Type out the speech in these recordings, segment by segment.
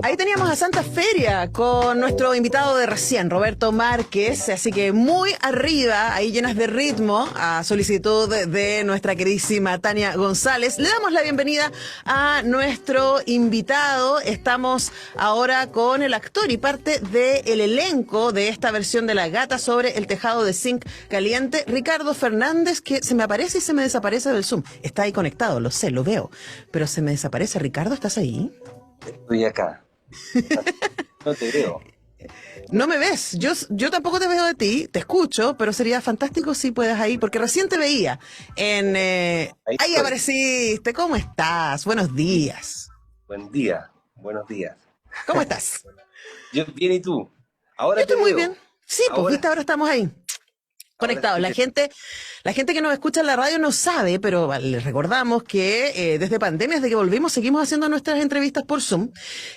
Ahí teníamos a Santa Feria con nuestro invitado de recién, Roberto Márquez, así que muy arriba, ahí llenas de ritmo, a solicitud de nuestra queridísima Tania González. Le damos la bienvenida a nuestro invitado. Estamos ahora con el actor y parte del elenco de esta versión de La Gata sobre el tejado de zinc caliente, Ricardo Fernández, que se me aparece y se me desaparece del Zoom. Está ahí conectado, lo sé, lo veo, pero se me desaparece. Ricardo, ¿estás ahí? Estoy acá. No te veo. No me ves, yo tampoco te veo de ti, te escucho, pero sería fantástico si puedas ahí, porque recién te veía Ahí ahí estoy. apareciste, ¿cómo estás? Buenos días. Buen día. Buenos días. ¿Cómo estás? Yo bien, ¿y tú? Yo Ahora te estoy muy bien. veo. Sí, pues Ahora viste, ahora sí. estamos ahí. Ahora Conectados. sí La gente que nos escucha en la radio no sabe, pero les recordamos que desde pandemia, desde que volvimos, seguimos haciendo nuestras entrevistas por Zoom,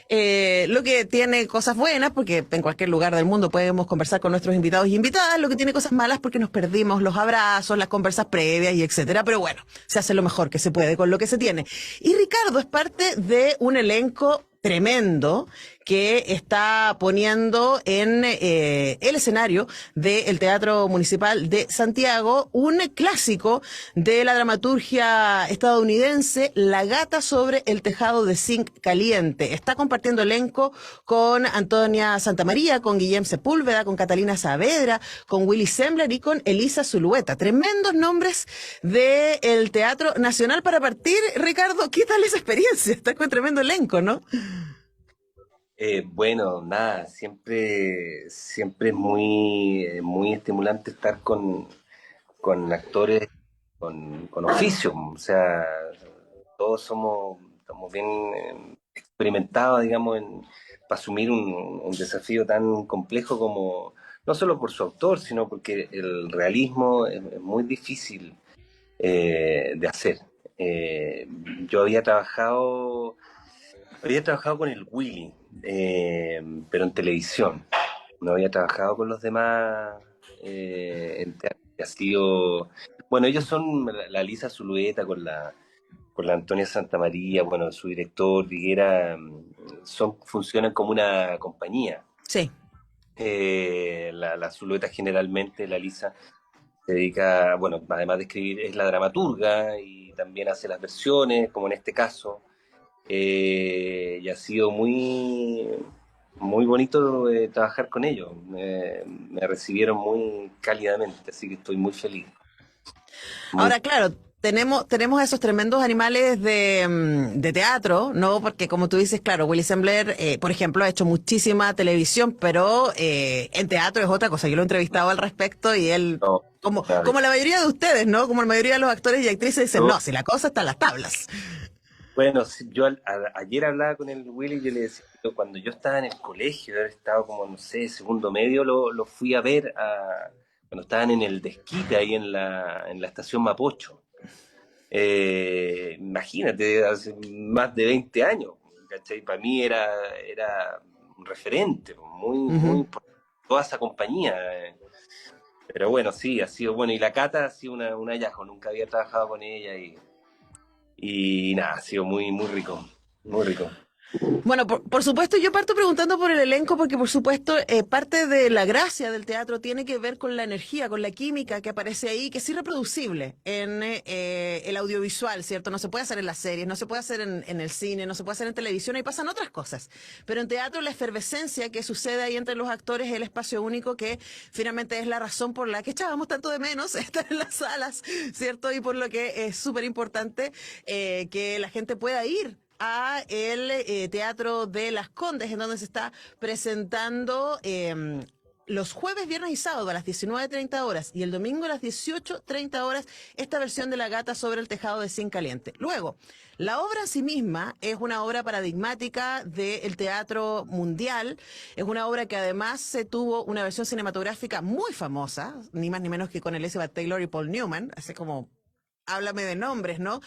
lo que tiene cosas buenas, porque en cualquier lugar del mundo podemos conversar con nuestros invitados y invitadas, lo que tiene cosas malas porque nos perdimos los abrazos, las conversas previas y etcétera, pero bueno, se hace lo mejor que se puede con lo que se tiene. Y Ricardo es parte de un elenco tremendo que está poniendo en el escenario del Teatro Municipal de Santiago un clásico de la dramaturgia estadounidense, La Gata sobre el tejado de zinc caliente. Está compartiendo elenco con Antonia Santamaría, con Guillem Sepúlveda, con Catalina Saavedra, con Willy Sembler y con Elisa Zulueta. Tremendos nombres del Teatro Nacional para partir. Ricardo, ¿qué tal esa experiencia? Estás con tremendo elenco, ¿no? bueno, nada, siempre es muy estimulante estar con actores con oficio. O sea, todos estamos bien experimentados, digamos, para asumir un desafío tan complejo como, no solo por su autor, sino porque el realismo es muy difícil de hacer. Eh, yo había trabajado con el Willy, pero en televisión. No había trabajado con los demás en teatro. Ha sido, bueno, ellos son la Lisa Zulueta con la Antonia Santamaría, bueno, su director, Viguera, funcionan como una compañía. Sí. La Zulueta generalmente, la Lisa, se dedica, bueno, además de escribir, es la dramaturga y también hace las versiones, como en este caso. Y ha sido muy bonito trabajar con ellos. Me recibieron muy cálidamente, así que estoy muy feliz. Muy, Ahora, claro, tenemos esos tremendos animales de teatro, ¿no? Porque como tú dices, claro, Willy Sembler, por ejemplo, ha hecho muchísima televisión, pero en teatro es otra cosa. Yo lo he entrevistado al respecto y él, no, nada. como la mayoría de ustedes, ¿no? Como la mayoría de los actores y actrices dicen, Yo, no, si la cosa está en las tablas. bueno, sí, ayer hablaba con el Willy y yo le decía, cuando yo estaba en el colegio, haber estado como, no sé, segundo medio, lo fui a ver cuando estaban en el desquite ahí en la estación Mapocho. Imagínate, hace más de 20 años, ¿cachai? Para mí era un referente, muy Ujú. importante, toda esa compañía. Pero bueno, sí, ha sido bueno. Y la Cata ha sido un hallazgo, nunca había trabajado con ella y nada, ha sido muy rico, muy rico. Bueno, por supuesto, yo parto preguntando por el elenco porque, por supuesto, parte de la gracia del teatro tiene que ver con la energía, con la química que aparece ahí, que es irreproducible en el audiovisual, ¿cierto? No se puede hacer en las series, no se puede hacer en el cine, no se puede hacer en televisión, ahí pasan otras cosas. Pero en teatro la efervescencia que sucede ahí entre los actores es el espacio único que finalmente es la razón por la que echábamos tanto de menos estar en las salas, ¿cierto? Y por lo que es súper importante que la gente pueda ir a el Teatro de Las Condes, en donde se está presentando los jueves, viernes y sábado a las 19:30 horas y el domingo a las 18:30 horas esta versión de La Gata sobre el tejado de zinc caliente. Luego, la obra en sí misma es una obra paradigmática del teatro mundial, es una obra que además se tuvo una versión cinematográfica muy famosa, ni más ni menos que con Elizabeth Taylor y Paul Newman, así como háblame de nombres, ¿no?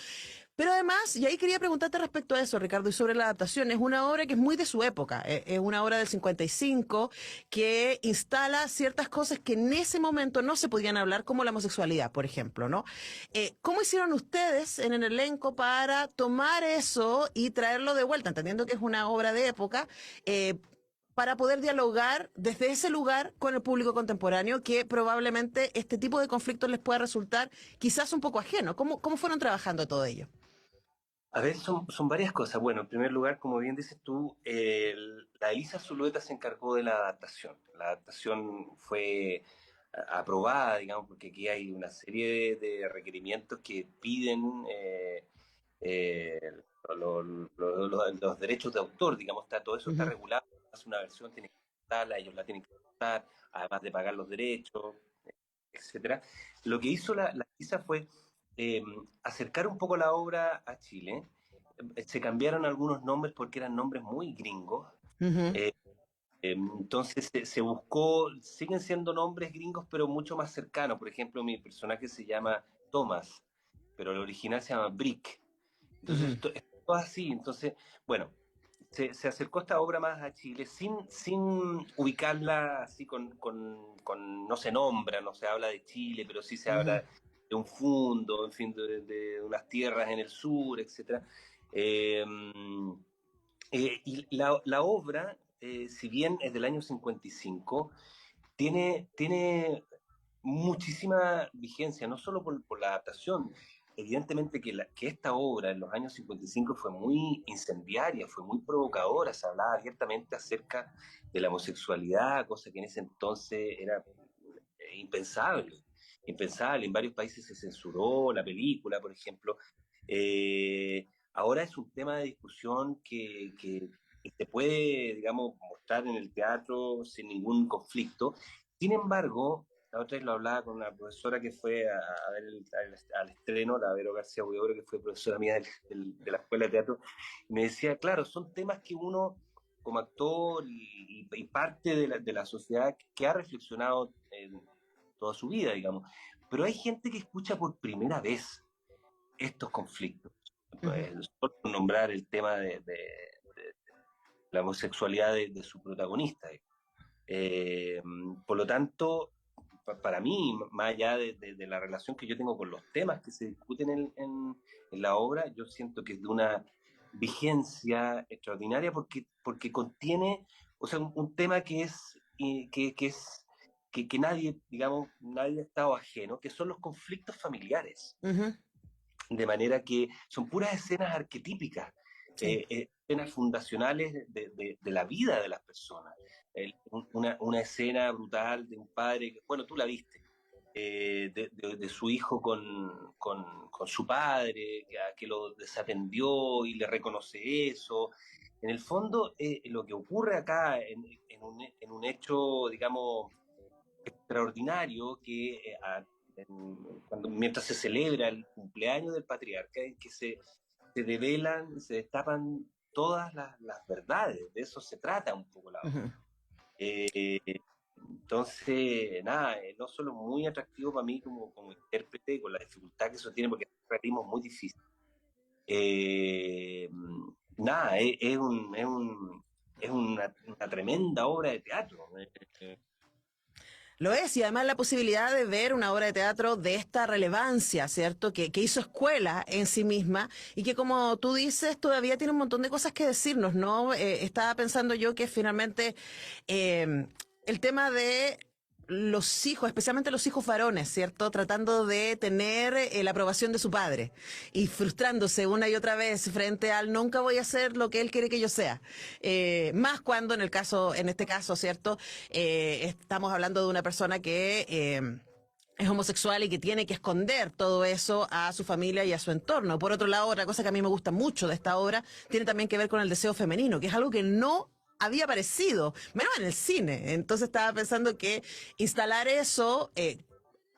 Pero además, y ahí quería preguntarte respecto a eso, Ricardo, y sobre la adaptación, es una obra que es muy de su época, es una obra del 55 que instala ciertas cosas que en ese momento no se podían hablar, como la homosexualidad, por ejemplo, ¿no? ¿Cómo hicieron ustedes en el elenco para tomar eso y traerlo de vuelta, entendiendo que es una obra de época, para poder dialogar desde ese lugar con el público contemporáneo, que probablemente este tipo de conflictos les pueda resultar quizás un poco ajeno? ¿Cómo fueron trabajando todo ello? A ver, son varias cosas. Bueno, en primer lugar, como bien dices tú, la Elisa Zulueta se encargó de la adaptación. La adaptación fue aprobada, digamos, porque aquí hay una serie de requerimientos que piden eh, los derechos de autor, digamos, todo eso está Ujú, regulado. Hace una versión, tiene que adaptarla, ellos la tienen que adaptar, además de pagar los derechos, etcétera. Lo que hizo la Elisa fue eh, acercar un poco la obra a Chile. Se cambiaron algunos nombres porque eran nombres muy gringos. ujú, Eh, entonces se buscó, siguen siendo nombres gringos, pero mucho más cercanos. Por ejemplo, mi personaje se llama Thomas, pero el original se llama Brick. Entonces, ujú, es todo así. Entonces, bueno, se acercó esta obra más a Chile sin ubicarla así no se nombra, no se habla de Chile, pero sí se ujú, habla de un fundo, en fin, de unas tierras en el sur, etcétera. Eh, y la obra, si bien es del año 55, tiene muchísima vigencia, no solo por la adaptación. Evidentemente que esta obra en los años 55 fue muy incendiaria, fue muy provocadora, se hablaba abiertamente acerca de la homosexualidad, cosa que en ese entonces era impensable, impensable. En varios países se censuró la película, por ejemplo. Ahora es un tema de discusión que se puede, digamos, mostrar en el teatro sin ningún conflicto. Sin embargo, la otra vez lo hablaba con una profesora que fue a ver al estreno, la Vero García Huidobro, que fue profesora mía de la Escuela de Teatro, y me decía, claro, son temas que uno, como actor y parte de la sociedad, que ha reflexionado toda su vida, digamos, pero hay gente que escucha por primera vez estos conflictos. ujú. Solo por nombrar el tema de la homosexualidad de su protagonista. Eh, por lo tanto, para mí, más allá de la relación que yo tengo con los temas que se discuten en la obra, yo siento que es de una vigencia extraordinaria porque contiene, o sea, un tema que nadie, digamos, nadie ha estado ajeno, que son los conflictos familiares, Ujú, de manera que son puras escenas arquetípicas, sí. escenas fundacionales de la vida de las personas. Una escena brutal de un padre, bueno, tú la viste, de su hijo con su padre, que lo desatendió y le reconoce eso. En el fondo, lo que ocurre acá en un hecho, digamos, extraordinario mientras se celebra el cumpleaños del patriarca, en que se develan, se destapan todas las verdades. De eso se trata un poco la obra. Ujú. Eh, entonces, nada, no solo muy atractivo para mí como intérprete, con la dificultad que eso tiene, porque es un ritmo muy difícil. Eh, nada, es una tremenda obra de teatro. Lo es, y además la posibilidad de ver una obra de teatro de esta relevancia, ¿cierto? Que hizo escuela en sí misma y que, como tú dices, todavía tiene un montón de cosas que decirnos, ¿no? Estaba pensando yo que finalmente el tema de los hijos, especialmente los hijos varones, ¿cierto? Tratando de tener la aprobación de su padre y frustrándose una y otra vez frente al nunca voy a ser lo que él quiere que yo sea. Más cuando en este caso, ¿cierto? Estamos hablando de una persona que es homosexual y que tiene que esconder todo eso a su familia y a su entorno. Por otro lado, otra cosa que a mí me gusta mucho de esta obra tiene también que ver con el deseo femenino, que es algo que no había aparecido, menos en el cine. Entonces estaba pensando que instalar eso,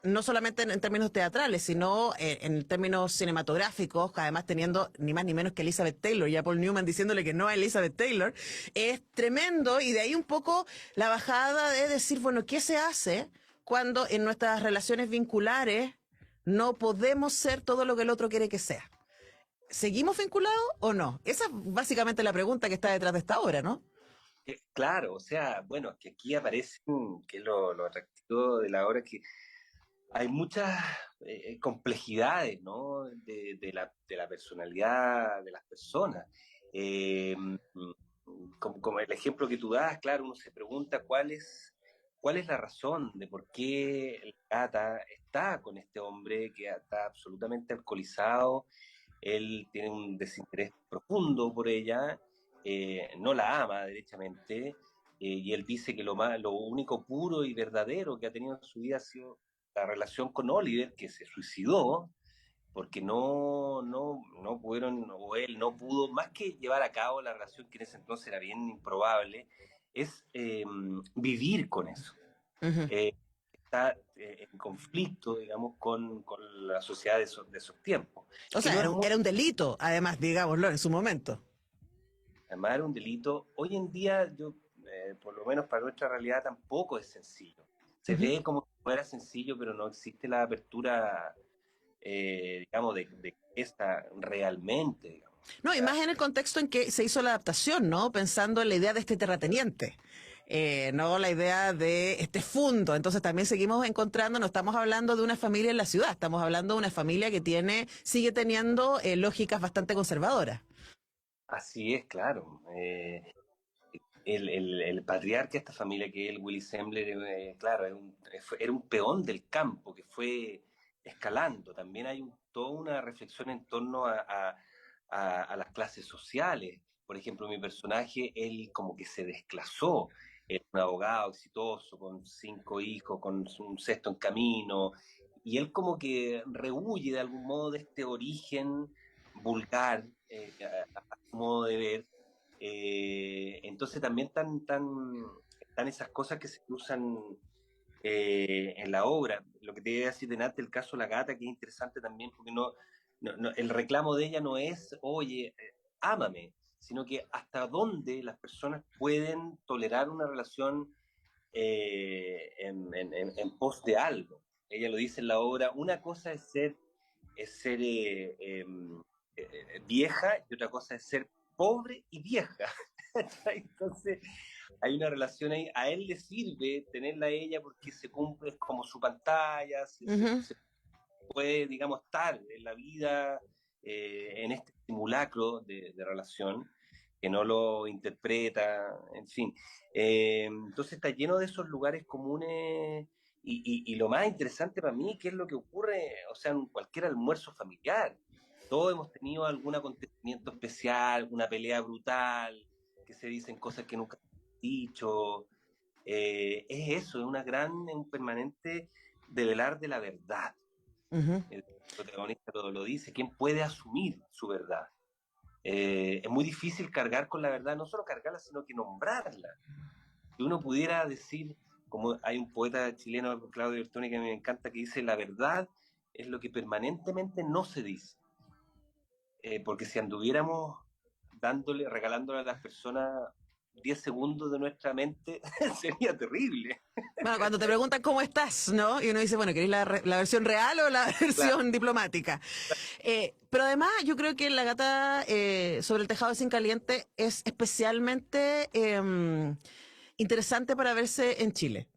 no solamente en términos teatrales, sino en términos cinematográficos, además teniendo ni más ni menos que Elizabeth Taylor, ya Paul Newman diciéndole que no a Elizabeth Taylor, es tremendo, y de ahí un poco la bajada de decir, bueno, ¿qué se hace cuando en nuestras relaciones vinculares no podemos ser todo lo que el otro quiere que sea? ¿seguimos vinculados o no? Esa es básicamente la pregunta que está detrás de esta obra, ¿no? Claro, o sea, bueno, que aquí aparecen, que es lo atractivo de la obra, que hay muchas complejidades, ¿no? De la personalidad de las personas. Eh, como el ejemplo que tú das, claro, uno se pregunta cuál es la razón de por qué el Gata está con este hombre que está absolutamente alcoholizado. Él tiene un desinterés profundo por ella, no la ama derechamente, y él dice que lo único puro y verdadero que ha tenido en su vida ha sido la relación con Oliver, que se suicidó, porque no pudieron, o él no pudo, más que llevar a cabo la relación que en ese entonces era bien improbable, es vivir con eso. Ujú. Eh, Está en conflicto, digamos, con la sociedad de esos tiempos, O que sea, no es muy. era un delito, además, digámoslo, en su momento. Además era un delito. Hoy en día, por lo menos para nuestra realidad, tampoco es sencillo. Se Ujú. ve como si fuera sencillo, pero no existe la apertura, digamos, de esta realmente, digamos. O No, y sea, más en el contexto en que se hizo la adaptación, ¿no? Pensando en la idea de este terrateniente, no la idea de este fundo. Entonces también seguimos encontrando, no estamos hablando de una familia en la ciudad, estamos hablando de una familia que sigue teniendo lógicas bastante conservadoras. así es, claro. El patriarca de esta familia, que es el Willy Sembler, claro, era un peón del campo que fue escalando. También hay toda una reflexión en torno a las clases sociales. Por ejemplo, mi personaje, él como que se desclasó. Era un abogado exitoso, con 5 hijos, con un sexto en camino, y él como que rehuye de algún modo de este origen vulgar, a su modo de ver. Entonces también están esas cosas que se cruzan en la obra. Lo que te iba a decir delante, el caso de la gata, que es interesante también, porque el reclamo de ella no es, oye, ámame, sino que hasta dónde las personas pueden tolerar una relación en pos de algo. Ella lo dice en la obra, una cosa es ser vieja y otra cosa es ser pobre y vieja. Entonces, hay una relación ahí. A él le sirve tenerla a ella porque se cumple como su pantalla, Ujú. se puede, digamos, estar en la vida, en este simulacro de relación, que no lo interpreta, en fin. Entonces está lleno de esos lugares comunes y lo más interesante para mí, ¿qué es lo que ocurre? O sea, en cualquier almuerzo familiar. Todos hemos tenido algún acontecimiento especial, una pelea brutal, que se dicen cosas que nunca se han dicho. Es eso, es un permanente develar de la verdad. Ujú. El protagonista lo dice, ¿quién puede asumir su verdad? Es muy difícil cargar con la verdad, no solo cargarla, sino que nombrarla. Si uno pudiera decir, como hay un poeta chileno, Claudio Bertoni, que a mí me encanta, que dice, la verdad es lo que permanentemente no se dice. Porque si anduviéramos regalándole a las personas 10 segundos de nuestra mente, sería terrible. Bueno, cuando te preguntan cómo estás, ¿no? Y uno dice, bueno, ¿queréis la versión real o la Claro, versión diplomática? Pero además, yo creo que La Gata sobre el tejado de zinc caliente es especialmente interesante para verse en Chile.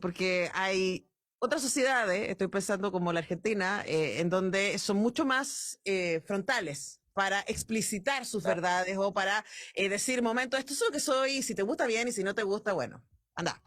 Porque hay otras sociedades, estoy pensando como la Argentina, en donde son mucho más frontales para explicitar sus claro. verdades o para decir, momento, esto es lo que soy, si te gusta bien y si no te gusta, bueno, anda.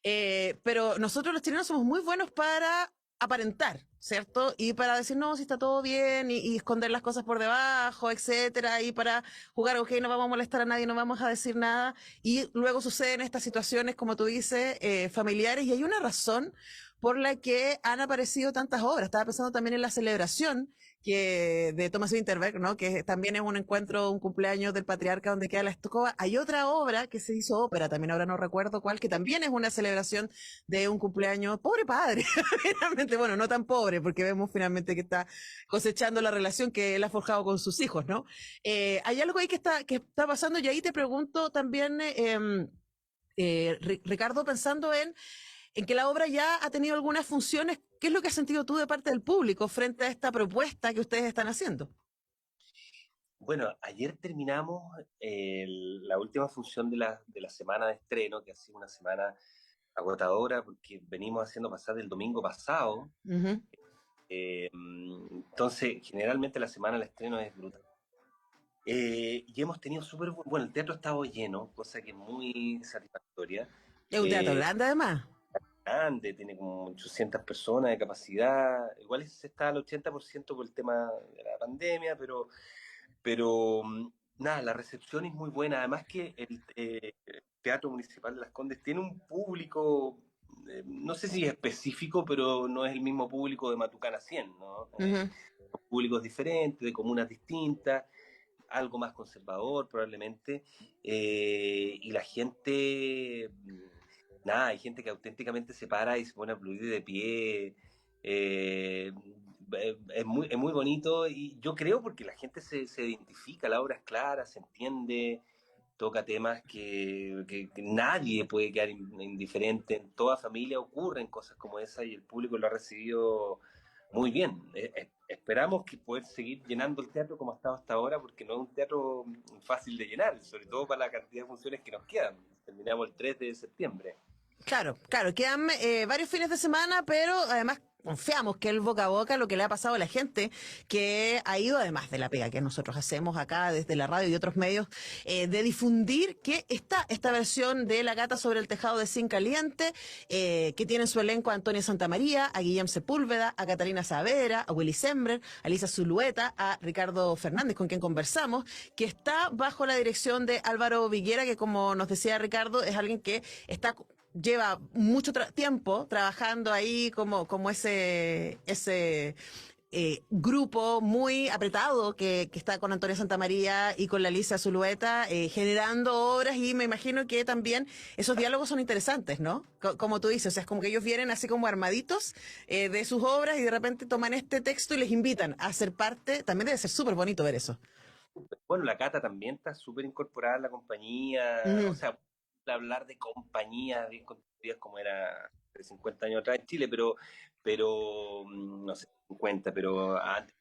Pero nosotros los chilenos somos muy buenos para aparentar, ¿cierto? Y para decir, no, si está todo bien, y esconder las cosas por debajo, etcétera, y para jugar, ok, no vamos a molestar a nadie, no vamos a decir nada. Y luego suceden estas situaciones, como tú dices, familiares, y hay una razón por la que han aparecido tantas obras. Estaba pensando también en La Celebración, que de Thomas Winterberg, ¿no? Que también es un encuentro, un cumpleaños del patriarca donde queda la escoba. Hay otra obra que se hizo ópera, también ahora no recuerdo cuál, que también es una celebración de un cumpleaños. Pobre padre, finalmente, bueno, no tan pobre, porque vemos finalmente que está cosechando la relación que él ha forjado con sus hijos, ¿no? Hay algo ahí que está pasando, y ahí te pregunto también, Ricardo, pensando en que la obra ya ha tenido algunas funciones. ¿Qué es lo que has sentido tú de parte del público frente a esta propuesta que ustedes están haciendo? Bueno, ayer terminamos la última función de la semana de estreno, que ha sido una semana agotadora porque venimos haciendo pasar del domingo pasado. Ujú. Entonces, generalmente la semana del estreno es brutal. Y hemos tenido bueno, el teatro ha estado lleno, cosa que es muy satisfactoria. Es un teatro Eh, grande además. Grande, tiene como 800 personas de capacidad. Igual se está al 80% por el tema de la pandemia, pero nada, la recepción es muy buena. Además que el Teatro Municipal de Las Condes tiene un público, no sé si específico, pero no es el mismo público de Matucana 100, ¿no? Ujú. Son públicos diferentes, de comunas distintas, algo más conservador probablemente, y la gente, nada, hay gente que auténticamente se para y se pone a aplaudir de pie. eh, es muy bonito y yo creo porque la gente se identifica, la obra es clara, se entiende, toca temas que nadie puede quedar indiferente. En toda familia ocurren cosas como esa y el público lo ha recibido muy bien. Esperamos que poder seguir llenando el teatro como ha estado hasta ahora, porque no es un teatro fácil de llenar, sobre todo para la cantidad de funciones que nos quedan. Terminamos el 3 de septiembre. Claro, claro, quedan varios fines de semana, pero además confiamos que el boca a boca, lo que le ha pasado a la gente, que ha ido, además de la pega que nosotros hacemos acá desde la radio y otros medios, de difundir que está esta versión de La Gata sobre el Tejado de Zinc Caliente, que tiene en su elenco a Antonia Santamaría, a Guillem Sepúlveda, a Catalina Saavedra, a Willy Sembrer, a Lisa Zulueta, a Ricardo Fernández, con quien conversamos, que está bajo la dirección de Álvaro Viguera, que como nos decía Ricardo, es alguien que lleva mucho tiempo trabajando ahí como ese grupo muy apretado que está con Antonia Santamaría y con la Lisa Zulueta, generando obras, y me imagino que también esos diálogos son interesantes, ¿no? Como tú dices, o sea, es como que ellos vienen así como armaditos de sus obras y de repente toman este texto y les invitan a ser parte. También debe ser súper bonito ver eso. Bueno, la Cata también está súper incorporada en la compañía, o Ujú, sea, hablar de compañías bien constituidas como era hace 50 años atrás en Chile, pero no sé, 50, pero antes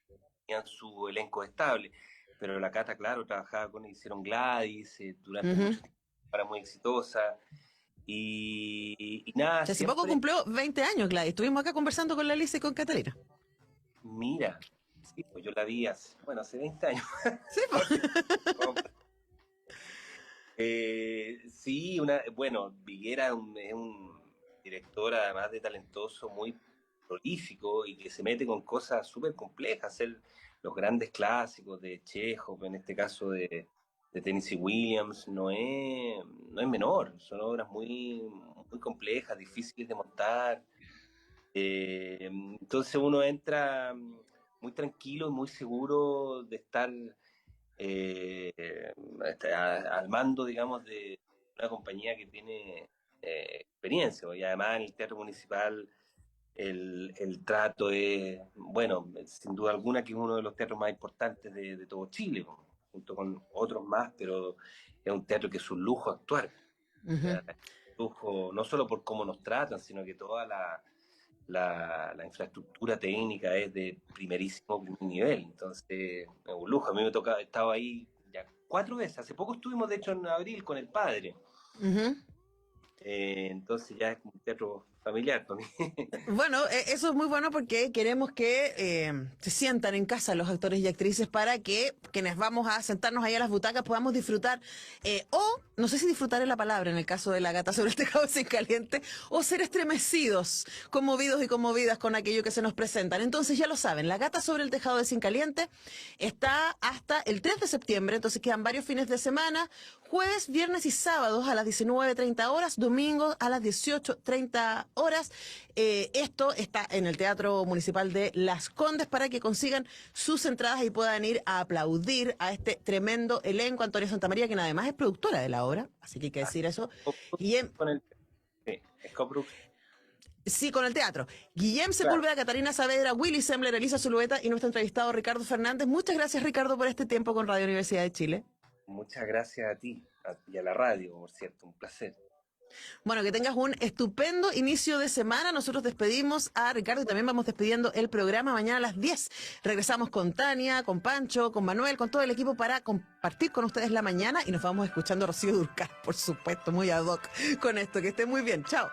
tenían su elenco estable. Pero la Cata, claro, trabajaba hicieron Gladys durante ujú. mucho tiempo, para muy exitosa. Y nada, Si hace poco siempre, cumplió 20 años, Gladys. Estuvimos acá conversando con la Lisa y con Catalina. mira, sí, pues yo la vi hace 20 años. Sí, po. Sí, bueno, Viguera es un director, además de talentoso, muy prolífico y que se mete con cosas súper complejas, hacer los grandes clásicos de Chekhov, en este caso de Tennessee Williams, no es menor, son obras muy, muy complejas, difíciles de montar. Entonces uno entra muy tranquilo y muy seguro de estar al mando, digamos, de una compañía que tiene experiencia. Y además en el Teatro Municipal el trato es, bueno, sin duda alguna que es uno de los teatros más importantes de todo Chile, junto con otros más, pero es un teatro que es un lujo actuar. O Ujú. sea, es un lujo no solo por cómo nos tratan, sino que toda la infraestructura técnica es de primer nivel, entonces es un lujo. A mí me toca, he estado ahí ya 4 veces, hace poco estuvimos de hecho en abril con el padre, Ujú. entonces ya es un teatro familiar para mí. Bueno, eso es muy bueno porque queremos que se sientan en casa los actores y actrices para que quienes vamos a sentarnos ahí a las butacas podamos disfrutar, o no sé si disfrutar es la palabra en el caso de La Gata sobre el Tejado sin Caliente, o ser estremecidos, conmovidos y conmovidas con aquello que se nos presentan. Entonces ya lo saben, La Gata sobre el Tejado de Sin Caliente está hasta el 3 de septiembre, entonces quedan varios fines de semana, jueves, viernes y sábados a las 19:30 horas, domingos a las 18:30 horas. Esto está en el Teatro Municipal de Las Condes para que consigan sus entradas y puedan ir a aplaudir a este tremendo elenco. Antonia Santamaría, quien además es productora de la obra, así que hay que decir eso. Guillem, Con el, sí, es coproducción. sí, con el teatro. Guillem Claro, Sepúlveda, Catalina Saavedra, Willy Sembler, Elisa Zulueta y nuestro entrevistado Ricardo Fernández. Muchas gracias, Ricardo, por este tiempo con Radio Universidad de Chile. muchas gracias a ti y a la radio, por cierto, un placer. Bueno, que tengas un estupendo inicio de semana. Nosotros despedimos a Ricardo y también vamos despidiendo el programa mañana a las 10. Regresamos con Tania, con Pancho, con Manuel, con todo el equipo para compartir con ustedes la mañana y nos vamos escuchando a Rocío Dúrcal, por supuesto, muy ad hoc con esto. Que estén muy bien. Chao.